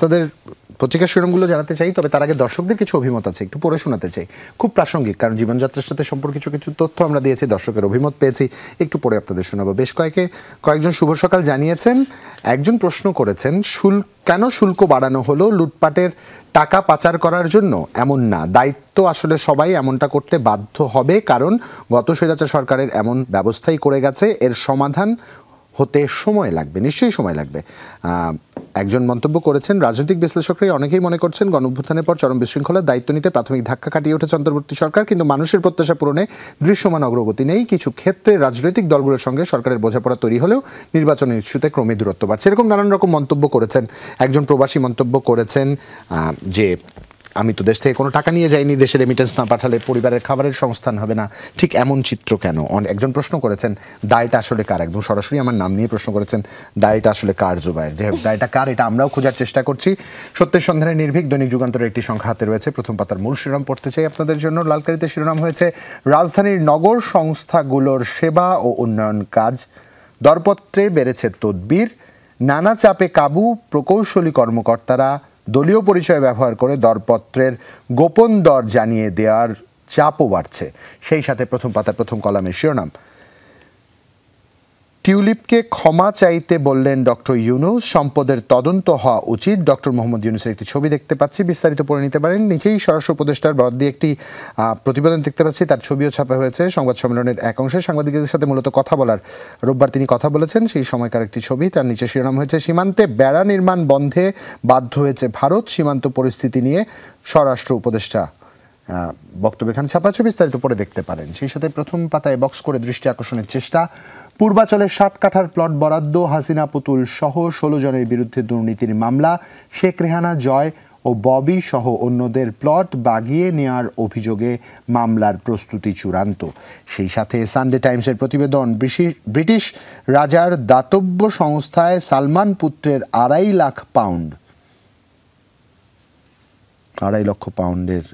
আপনাদের পত্রিকার শিরোনামগুলো জানাতে চাই, তবে তার আগে দর্শকদের কিছু অভিমত আছে, একটু পড়ে শোনাতে চাই। খুব প্রাসঙ্গিক, কারণ জীবনযাত্রার সাথে সম্পর্কিত কিছু তথ্য আমরা দিয়েছি, দর্শকের অভিমত পেয়েছি, একটু পড়ে আপনাদের শোনাবো। বেশ কয়েকজন শুভ সকাল জানিয়েছেন। একজন প্রশ্ন করেছেন, কেন শুল্ক বাড়ানো হলো? লুটপাটের টাকা পাচার করার জন্য? এমন না, দায়িত্ব আসলে সবাই এমনটা করতে বাধ্য হবে, কারণ গত স্বৈরাচার সরকারের এমন ব্যবস্থাই করে গেছে। এর সমাধান হতে সময় লাগবে, নিশ্চয়ই সময় লাগবে। একজন মন্তব্য করেছেন, রাজনৈতিক বিশ্লেষকরাই অনেকেই মনে করছেন গণঅভ্যুত্থানের পর চরম বিশৃঙ্খলার দায়িত্ব নিতে প্রাথমিক ধাক্কা কাটিয়ে উঠেছে অন্তর্বর্তী সরকার, কিন্তু মানুষের প্রত্যাশা পূরণে দৃশ্যমান অগ্রগতি নেই। কিছু ক্ষেত্রে রাজনৈতিক দলগুলোর সঙ্গে সরকারের বোঝাপড়া তৈরি হলেও নির্বাচনের ইস্যুতে ক্রমে দূরত্ব বাড়ছে। এরকম নানান রকম মন্তব্য করেছেন। একজন প্রবাসী মন্তব্য করেছেন যে আমি তো দেশ থেকে কোনো টাকা নিয়ে যাইনি, দেশে রেমিটেন্স না পাঠালে পরিবারের খাবারের সংস্থান হবে না, ঠিক এমন চিত্র কেন? একজন প্রশ্ন করেছেন, দায়টা আসলে কার? একদম সরাসরি আমার নাম নিয়ে প্রশ্ন করেছেন, দায়টা আসলে কার জুবায়ের? যে দায়টা কার, এটা আমরাও খোঁজার চেষ্টা করছি। সত্যের সন্ধানে নির্ভীক দৈনিক যুগান্তরের একটি সংখ্যা হাতে রয়েছে। প্রথম পাতার মূল শিরোনাম পড়তে চাই আপনাদের জন্য। লালকারিতে শিরোনাম হয়েছে, রাজধানীর নগর সংস্থাগুলোর সেবা ও উন্নয়ন কাজ, দরপত্রে বেড়েছে তদবির, নানা চাপে কাবু প্রকৌশলী কর্মকর্তারা, দলীয় পরিচয় ব্যবহার করে দরপত্রের গোপন দর জানিয়ে দেওয়ার চাপও বাড়ছে। সেই সাথে প্রথম পাতার প্রথম কলামের শিরোনাম, টিউলিপকে ক্ষমা চাইতে বললেন ডক্টর ইউনূস, সম্পদের তদন্ত হওয়া উচিত। ডক্টর মোহাম্মদ ইউনূসের একটি ছবি দেখতে পাচ্ছি, বিস্তারিত পড়ে নিতে পারেন। নিচেই স্বরাষ্ট্র উপদেষ্টার বরাদ দিয়ে একটি প্রতিবেদন দেখতে পাচ্ছি, তার ছবিও ছাপা হয়েছে। সংবাদ সম্মেলনের এক অংশে সাংবাদিকদের সাথে মূলত কথা বলার রোববার তিনি কথা বলেছেন, সেই সময়কার একটি ছবি। তার নিচে শিরোনাম হয়েছে, সীমান্তে বেড়া নির্মাণ বন্ধে বাধ্য হয়েছে ভারত, সীমান্ত পরিস্থিতি নিয়ে স্বরাষ্ট্র উপদেষ্টা বক্তব্য এখানে ছাপা আছে, বিস্তারিত পড়ে দেখতে পারেন। সেই সাথে প্রথম পাতায় বক্স করে দৃষ্টি আকর্ষণের চেষ্টা, পূর্বাচলে 60 কাঠার প্লট বরাদ্দ, হাসিনা পুতুল সহ 16 জনের বিরুদ্ধে দুর্নীতির মামলা, শেখ রেহানা জয় ও ববি সহ অন্যদের প্লট বাগিয়ে নেওয়ার অভিযোগে মামলার প্রস্তুতি চূড়ান্ত। সেই সাথে সানডে টাইমসের প্রতিবেদন, ব্রিটিশ রাজার দাতব্য সংস্থায় সালমান পুত্রের 2.5 লক্ষ পাউন্ডের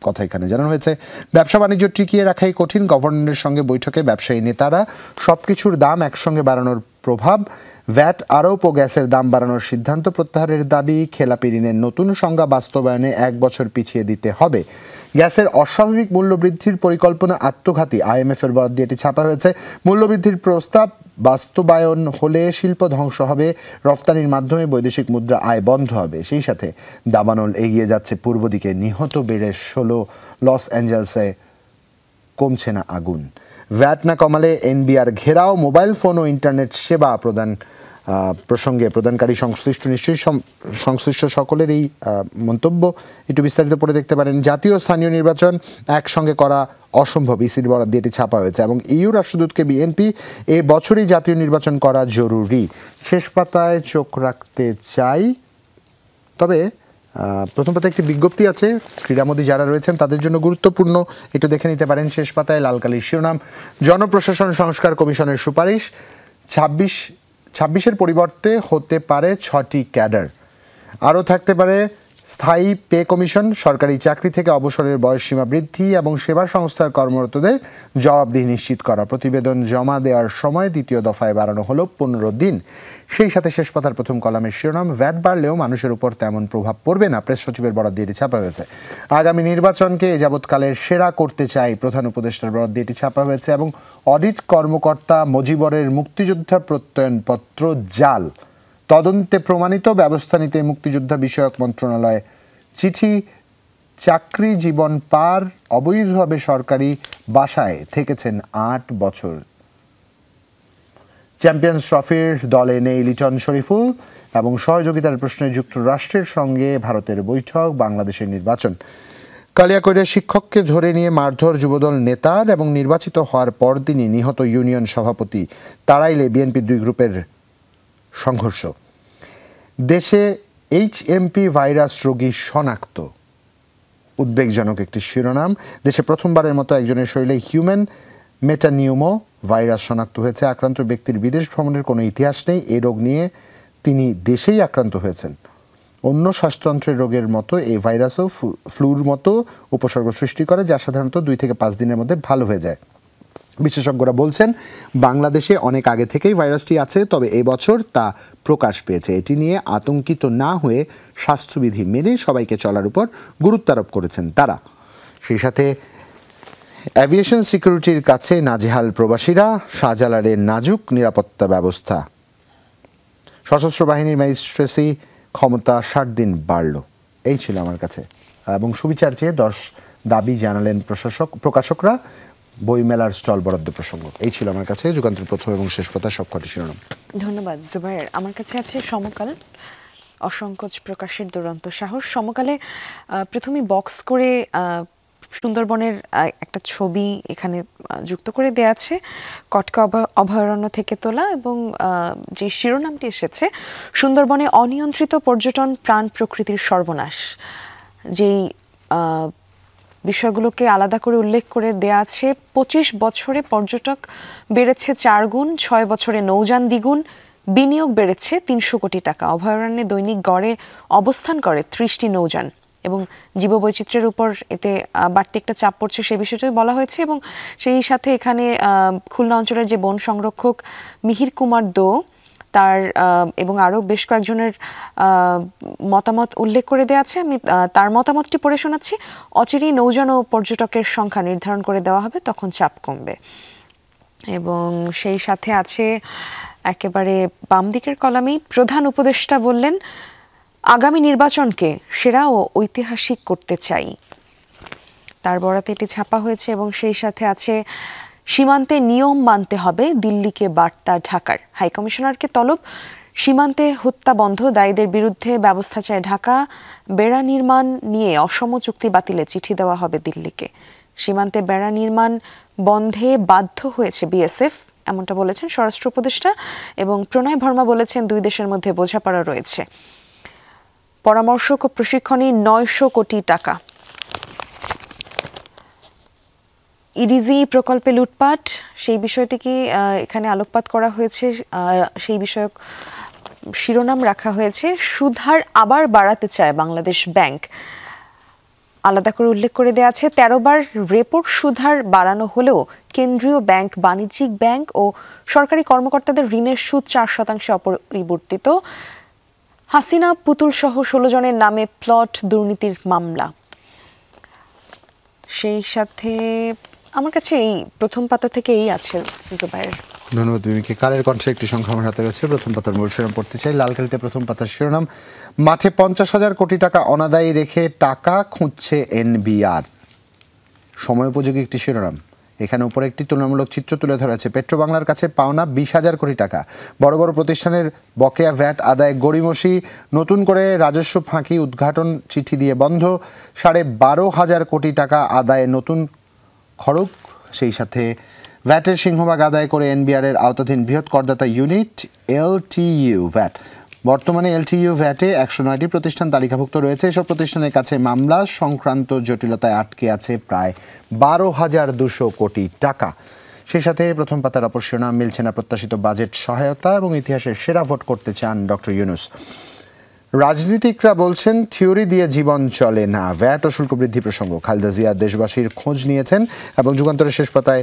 কথা এখানে জানানো হয়েছে। ব্যবসা বাণিজ্য টিকিয়ে রাখাই কঠিন, গভর্নরের সঙ্গে বৈঠকে ব্যবসায়ী নেতারা, সবকিছুর দাম একসঙ্গে বাড়ানোর প্রভাব, ভ্যাট আরোপ ও গ্যাসের দাম বাড়ানোর সিদ্ধান্ত প্রত্যাহারের দাবি, খেলাপি ঋণের নতুন সংজ্ঞা বাস্তবায়নে 1 বছর পিছিয়ে দিতে হবে, গ্যাসের অস্বাভাবিক মূল্য বৃদ্ধির পরিকল্পনা আত্মঘাতী, IMF এর বরাদ দিয়ে এটি ছাপা হয়েছে। মূল্যবৃদ্ধির প্রস্তাব বাস্তবায়ন হলে শিল্প ধ্বংস হবে, রফতানির মাধ্যমে বৈদেশিক মুদ্রা আয় বন্ধ হবে। সেই সাথে দাবানল এগিয়ে যাচ্ছে পূর্ব দিকে, নিহত বেড়ে 16, লস অ্যাঞ্জেলসে কমছে না আগুন, ভ্যাট না কমালে NBR ঘেরাও, মোবাইল ফোন ও ইন্টারনেট সেবা প্রদান প্রসঙ্গে প্রদানকারী নিশ্চয়ই সংশ্লিষ্ট সকলের এই মন্তব্য একটু বিস্তারিত পড়ে দেখতে পারেন। জাতীয় স্থানীয় নির্বাচন একসঙ্গে করা অসম্ভব, ইসির বরাদ দিয়ে এটি ছাপা হয়েছে। এবং EU রাষ্ট্রদূতকে বিএনপি এ বছরই জাতীয় নির্বাচন করা জরুরি। শেষ পাতায় চোখ রাখতে চাই, তবে প্রথম পাতায় একটি বিজ্ঞপ্তি আছে, ক্রীড়ামোদী যারা রয়েছেন তাদের জন্য গুরুত্বপূর্ণ, একটু দেখে নিতে পারেন। শেষ পাতায় লাল কালির শিরোনাম, জনপ্রশাসন সংস্কার কমিশনের সুপারিশ, 26-এর পরিবর্তে হতে পারে 6টি ক্যাডার, আরও থাকতে পারে স্থায়ী পে কমিশন, সরকারি চাকরি থেকে অবসরের বয়সসীমা বৃদ্ধি এবং সেবা সংস্থার কর্মরতদের জবাবদিহি নিশ্চিত করা। প্রতিবেদন জমা দেওয়ার সময় দ্বিতীয় দফায় বাড়ানো হলো 15 দিন। সেই সাথে শেষ পাতার প্রথম কলামের শিরোনাম, ভ্যাট বাড়লেও মানুষের উপর তেমন প্রভাব পড়বে না, প্রেস সচিবের বরাদ দিয়ে এটি ছাপা হয়েছে। আগামী নির্বাচনকে এ যাবৎকালের সেরা করতে চাই, প্রধান উপদেষ্টার বরাদ দিয়ে এটি ছাপা হয়েছে। এবং অডিট কর্মকর্তা মুজিবরের মুক্তিযোদ্ধা প্রত্যয়নপত্র জাল, তদন্তে প্রমাণিত, ব্যবস্থা নিতে মুক্তিযোদ্ধা বিষয়ক মন্ত্রণালয় চিঠি, চাকরি জীবন পার, অবৈধভাবে সরকারি বাসায় থেকেছেন 8 বছর। চ্যাম্পিয়ন্স ট্রফির দলে নেই লিটন শরীফুল এবং সহযোগিতার প্রশ্নে যুক্তরাষ্ট্রের সঙ্গে ভারতের বৈঠক, বাংলাদেশের নির্বাচন। কালিয়াকৈরে শিক্ষককে ধরে নিয়ে মারধর যুবদল নেতার এবং নির্বাচিত হওয়ার পরদিনই নিহত ইউনিয়ন সভাপতি, তাড়াইলে বিএনপির 2 গ্রুপের সংঘর্ষ। দেশে HMP ভাইরাস রোগী শনাক্ত, উদ্বেগজনক একটি শিরোনাম। দেশে প্রথমবারের মতো একজনের শরীরে হিউম্যান মেটানিউমো ভাইরাস শনাক্ত হয়েছে। আক্রান্ত ব্যক্তির বিদেশ ভ্রমণের কোনো ইতিহাস নেই, এই রোগ নিয়ে তিনি দেশেই আক্রান্ত হয়েছেন। অন্য শ্বাসতন্ত্রের রোগের মতো এই ভাইরাসও ফ্লুর মতো উপসর্গ সৃষ্টি করে, যা সাধারণত 2 থেকে 5 দিনের মধ্যে ভালো হয়ে যায়। বিশেষজ্ঞরা বলছেন বাংলাদেশে অনেক আগে থেকেই ভাইরাসটি আছে, তবে এই বছর তা প্রকাশ পেয়েছে। এটি নিয়ে আতঙ্কিত না হয়ে স্বাস্থ্যবিধি মেনে সবাইকে চলার উপর গুরুত্ব আরোপ করেছেন তারা। সেই সাথে অ্যাভিয়েশন সিকিউরিটির কাছে নাজেহাল প্রবাসীরা, শাহজালালের নাজুক নিরাপত্তা ব্যবস্থা। সশস্ত্র বাহিনীর ম্যাজিস্ট্রেসি ক্ষমতা 60 দিন বাড়ল। এই ছিল আমার কাছে, এবং সুবিচার চেয়ে 10 দাবি জানালেন প্রকাশকরা। বইমেলার স্টল বরাদ্দ প্রসঙ্গ। এই ছিল আমার কাছে যুগান্তের প্রথম এবং শেষ পাতা সবকটি শিরোনাম। ধন্যবাদ জুবাইর। আমার কাছে আছে সমকাল, অসংকোচ প্রকাশের দুরন্ত সাহস। সমকালে প্রথমে বক্স করে সুন্দরবনের একটা ছবি এখানে যুক্ত করে দেয়া আছে, কটকা অভয়ারণ্য থেকে তোলা, এবং যে শিরোনামটি এসেছে সুন্দরবনে অনিয়ন্ত্রিত পর্যটন, প্রাণ প্রকৃতির সর্বনাশ। যেই বিষয়গুলোকে আলাদা করে উল্লেখ করে দেয়া আছে, 25 বছরে পর্যটক বেড়েছে 4 গুণ, 6 বছরে নৌযান দ্বিগুণ, বিনিয়োগ বেড়েছে 300 কোটি টাকা। অভয়ারণ্যে দৈনিক গড়ে অবস্থান করে 30টি নৌযান, এবং জীববৈচিত্র্যের উপর এতে বাড়তি একটা চাপ পড়ছে সে বিষয়টাই বলা হয়েছে। এবং সেই সাথে এখানে খুলনা অঞ্চলের যে বন সংরক্ষক মিহির কুমার দো তার এবং আরও বেশ কয়েকজনের মতামত উল্লেখ করে দেওয়া আছে। আমি তার মতামতটি পড়ে শোনাচ্ছি। অচিরেই নৌযান ও পর্যটকের সংখ্যা নির্ধারণ করে দেওয়া হবে, তখন চাপ কমবে। এবং সেই সাথে আছে একেবারে বাম দিকের কলামেই প্রধান উপদেষ্টা বললেন, আগামী নির্বাচনকে সেরা ও ঐতিহাসিক করতে চাই। তার বরাতে এটি ছাপা হয়েছে। এবং সেই সাথে আছে সীমান্তে নিয়ম মানতে হবে, দিল্লিকে বার্তা ঢাকার। হাইকমিশনারকে তলব, সীমান্তে হত্যা বন্ধ, দায়ীদের বিরুদ্ধে ব্যবস্থা চায় ঢাকা। বেড়া নির্মাণ নিয়ে অসম চুক্তি বাতিলে চিঠি দেওয়া হবে দিল্লিকে। সীমান্তে বেড়া নির্মাণ বন্ধে বাধ্য হয়েছে বিএসএফ, এমনটা বলেছেন স্বরাষ্ট্র উপদেষ্টা। এবং প্রণয় ভর্মা বলেছেন, 2 দেশের মধ্যে বোঝাপড়া রয়েছে। পরামর্শক ও প্রশিক্ষণে 900 কোটি টাকা। ইডিজি প্রকল্পে লুটপাট, সেই বিষয়টিকে এখানে আলোকপাত করা হয়েছে, সেই বিষয়ক শিরোনাম রাখা হয়েছে। সুদহার আবার বাড়াতে চায় বাংলাদেশ ব্যাংক, আলাদা করে উল্লেখ করে দেওয়া আছে। 13 বার রেপোর সুদহার বাড়ানো হলেও কেন্দ্রীয় ব্যাংক, বাণিজ্যিক ব্যাংক ও সরকারি কর্মকর্তাদের ঋণের সুদ 4% অপরিবর্তিত। হাসিনা পুতুল সহ 16 জনের নামে প্লট দুর্নীতির মামলা। সেই সাথে আমার কাছে এই প্রথম পাতা থেকে এই আছে জুবাইর। ধন্যবাদ বিমিকে। কালের কণ্ঠে একটি সংখ্যা আমার হাতে রয়েছে, প্রথম পাতার মূল শিরোনাম পড়তে চাই। লালকালিতে প্রথম পাতার শিরোনাম, মাঠে 50,000 কোটি টাকা অনাদায়ী রেখে টাকা খুঁজছে এনবিআর। সময় উপযোগী একটি শিরোনাম। এখানে উপরে একটি তুলনামূলক চিত্র তুলে ধরা আছে। পেট্রো বাংলার কাছে পাওনা 20,000 কোটি টাকা। বড় বড় প্রতিষ্ঠানের বকেয়া ভ্যাট আদায় গড়িমসি, নতুন করে রাজস্ব ফাঁকি উদ্ঘাটন চিঠি দিয়ে বন্ধ। 12,500 কোটি টাকা আদায়ে নতুন খড়গ। সেই সাথে ভ্যাটের সিংহভাগ আদায় করে এনবিআরের আওতাধীন বৃহৎ করদাতা ইউনিট এলটিইউ ভ্যাট। বর্তমানে এলটিইউ ভ্যাটে 109টি প্রতিষ্ঠান তালিকাভুক্ত রয়েছে। এসব প্রতিষ্ঠানের কাছে মামলা সংক্রান্ত জটিলতায় আটকে আছে প্রায় 12,200 কোটি টাকা। সেই সাথে প্রথম পাতার অপর শিরোনাম, মিলছে না প্রত্যাশিত বাজেট সহায়তা এবং ইতিহাসের সেরা ভোট করতে চান ডক্টর ইউনূস। রাজনীতিকরা বলছেন থিওরি দিয়ে জীবন চলে না। ভ্যাট ও শুল্ক বৃদ্ধি প্রসঙ্গ। খালেদা জিয়ার দেশবাসীর খোঁজ নিয়েছেন। এবং যুগান্তরের শেষ পাতায়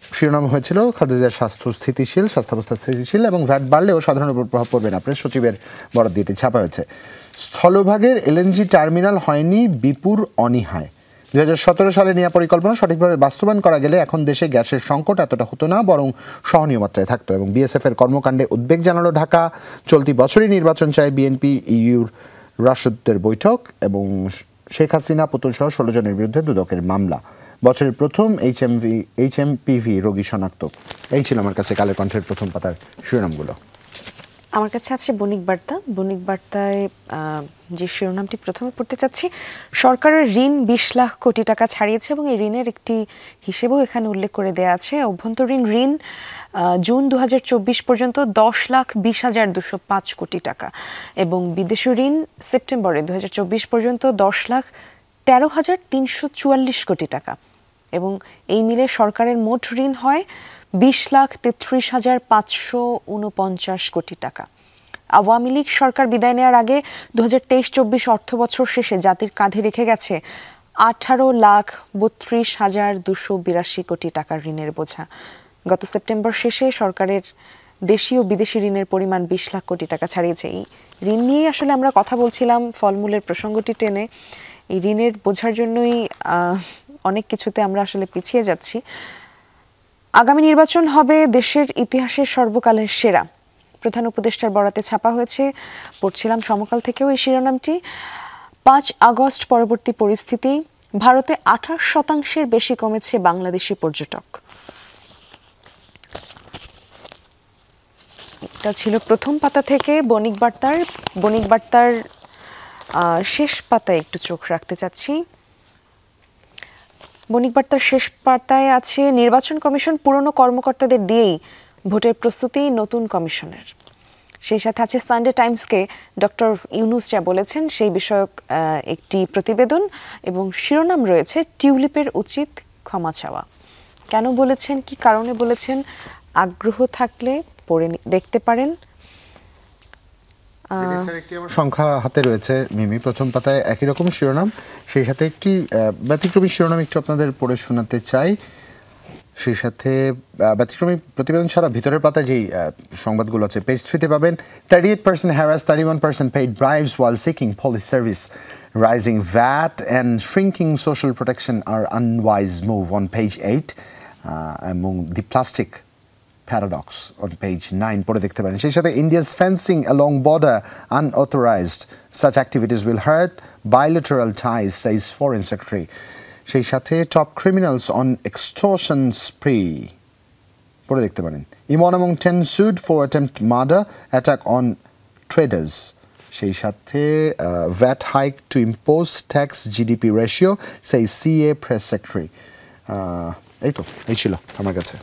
শিরোনাম হয়েছিল, খালেদা জিয়ার স্বাস্থ্যাবস্থা স্থিতিশীল এবং ভ্যাট বাড়লেও সাধারণ উপর প্রভাব পড়বে না। প্রেস সচিবের বরাত দিয়ে ছাপা হয়েছে। স্থলভাগের এলএনজি টার্মিনাল হয়নি বিপুর অনীহায়। 2017 সালে নেওয়া পরিকল্পনা সঠিকভাবে বাস্তবায়ন করা গেলে এখন দেশে গ্যাসের সংকট এতটা হতো না, বরং সহনীয় মাত্রায় থাকতো। এবং বিএসএফ এর কর্মকাণ্ডে উদ্বেগ জানালো ঢাকা। চলতি বছরই নির্বাচন চায় বিএনপি, ইউর রাষ্ট্রদূতের বৈঠক। এবং শেখ হাসিনা পুতুল সহ 16 জনের বিরুদ্ধে দুদকের মামলা। বছরের প্রথম এইচএমপিভি রোগী শনাক্ত। এই ছিল আমার কাছে কালের কণ্ঠের প্রথম পাতার শিরোনামগুলো। আমার কাছে আছে বণিক বার্তা। বণিক বার্তায় যে শিরোনামটি প্রথমে পড়তে চাচ্ছি, সরকারের ঋণ 20 লাখ কোটি টাকা ছাড়িয়েছে এবং এই ঋণের একটি হিসেবেও এখানে উল্লেখ করে দেওয়া আছে। অভ্যন্তরীণ ঋণ জুন 2024 পর্যন্ত 10,20,205 কোটি টাকা এবং বিদেশি ঋণ সেপ্টেম্বরে 2024 পর্যন্ত 10,13,344 কোটি টাকা। এবং এই মিলে সরকারের মোট ঋণ হয় 20,33,549 কোটি টাকা। আওয়ামী লীগ সরকার বিদায় নেওয়ার আগে 2023-24 অর্থবছর শেষে জাতির কাঁধে রেখে গেছে 18,32,282 কোটি টাকার ঋণের বোঝা। গত সেপ্টেম্বর শেষে সরকারের দেশি ও বিদেশি ঋণের পরিমাণ 20 লাখ কোটি টাকা ছাড়িয়েছে। এই ঋণ নিয়ে আসলে আমরা কথা বলছিলাম, ফলমূলের প্রসঙ্গটি টেনে। এই ঋণের বোঝার জন্যই অনেক কিছুতে আমরা আসলে পিছিয়ে যাচ্ছি। আগামী নির্বাচন হবে দেশের ইতিহাসের সর্বকালের সেরা, প্রধান উপদেষ্টার বরাতে ছাপা হয়েছে। পড়ছিলাম সমকাল থেকেও এই শিরোনামটি। 5 আগস্ট পরবর্তী পরিস্থিতি, ভারতে 28% বেশি কমেছে বাংলাদেশি পর্যটক। এটা ছিল প্রথম পাতা থেকে। বণিক বার্তার শেষ পাতায় একটু চোখ রাখতে চাচ্ছি। বণিক বার্তার শেষ পাতায় আছে নির্বাচন কমিশন পুরনো কর্মকর্তাদের দিয়েই ভোটের প্রস্তুতি নতুন কমিশনের। সেই সাথে আছে সানডে টাইমসকে ডক্টর ইউনূস যা বলেছেন সেই বিষয়ক একটি প্রতিবেদন, এবং শিরোনাম রয়েছে টিউলিপের উচিত ক্ষমা চাওয়া। কেন বলেছেন, কি কারণে বলেছেন, আগ্রহ থাকলে পড়ে দেখতে পারেন। একটি আমার সংখ্যা হাতে রয়েছে মিমি, প্রথম পাতায় একই রকম শিরোনাম, সেই সাথে একটি ব্যতিক্রমী শিরোনাম একটু আপনাদের পড়ে শোনাতে চাই। সেই সাথে ব্যতিক্রমী প্রতিবেদন ছাড়া ভিতরের পাতায় যেই সংবাদগুলো আছে পেজ 3-তে পাবেন। 38% harassed, 31% paid bribes while seeking police service. Rising VAT and shrinking social protection are unwise move on page 8. Among the plastic paradox on page 9 পড়ে দেখতে পারেন। সেই সাথে India's fencing along border unauthorized. Such activities will hurt bilateral ties, says Foreign Secretary. সেই সাথে top criminals on extortion spree পড়ে দেখতে পারেন। Imam among 10 sued for attempt murder, attack on traders. সেই সাথে VAT hike to impose tax GDP ratio, says CA press secretary. এই ছিল আমার কাছে।